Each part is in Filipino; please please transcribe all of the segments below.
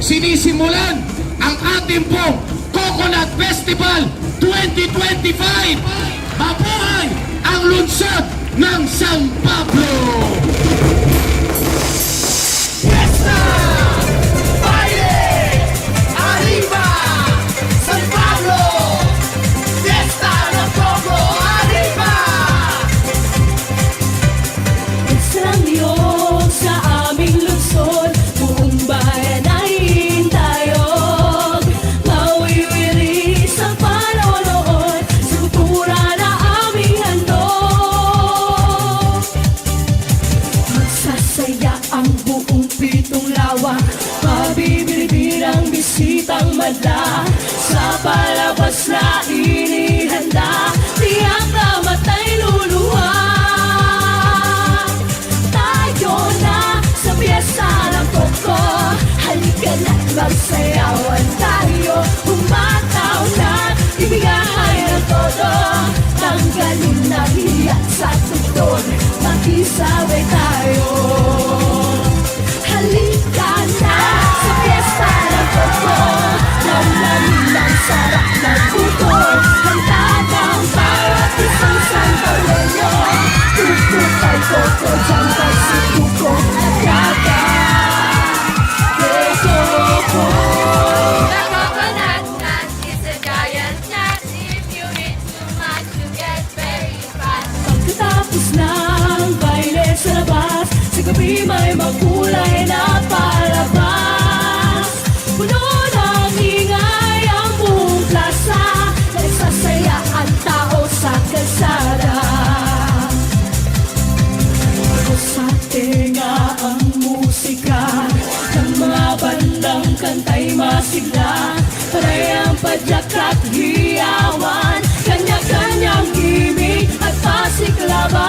sinisimulan ang ating pong Coconut Festival 2025. Mabuhay ang lungsod ng San Pablo! Fiesta! Baile! Arriba! San Pablo! Fiesta ng Coco! Arriba! Isang niyog sa aming lungsod, buong bayan ay hintayog. Mawiwiri sa panonood, sa kultura na aming handog. Magsasaya ang buong pitong lawa, mabibili ang bisitang madla. Sa palabas na inihanda, tiyak na matay luluha. Tayo na sa piyesta ng Coco, halika na't magsayawan tayo. Umataw na, ibigay ng todo, tanggalin na hiya sa tugtog, makisabay tayo. Halika na sa piyesta ng Coco, lamlamin ang sarap ng puto, handa ng bawat isang Santoleño. Tukupay Coco, jambay si Cuco, Agaga de Coco. The coconut nut is a giant nut. If you eat too much, you get very fat. Pagkatapos ng baile sa labas, sa gabi may makulay na palabas. Puno ng ingay ang buong plaza, nagsasaya ang tao sa kalsada. Sa tenga ang musika ng mga bandang kantay masigla. Panay ang padyak at hiyawan, kanya-kanyang gimmick at pasiklaban.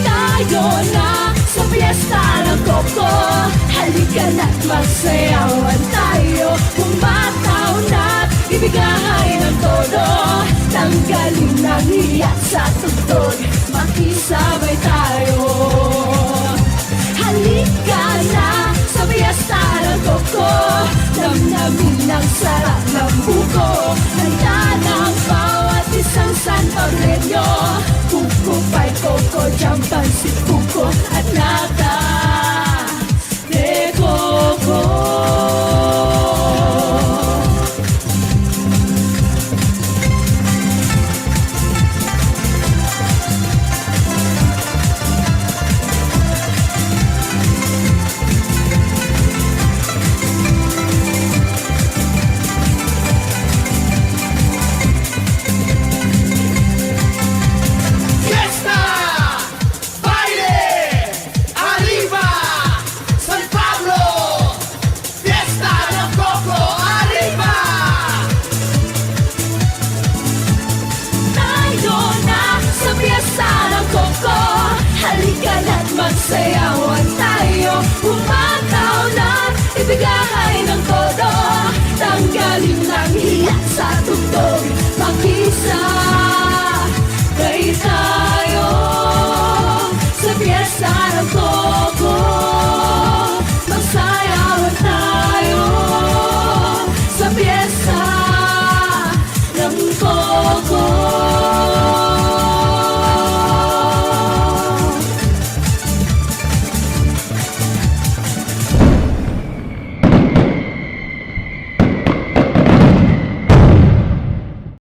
Tayo na sa piyesta ng Coco, halika na't magsayawan tayo. Umataw na't ibigay ng todo, tanggalin ang hiya sa tugtog, makisabay tayo. Halika na sa piyesta ng Coco, damdamin ang sarap ng buko, handa ng bawat isang Santoleño. Kukupay Coco, jampan si Cuco at nata de Coco. Fiesta! Baile! Arriba! San Pablo! Fiesta ng Coco! Arriba! Tayo na sa piyesta ng Coco, halika na't magsayawan tayo. Umataw na, ibigay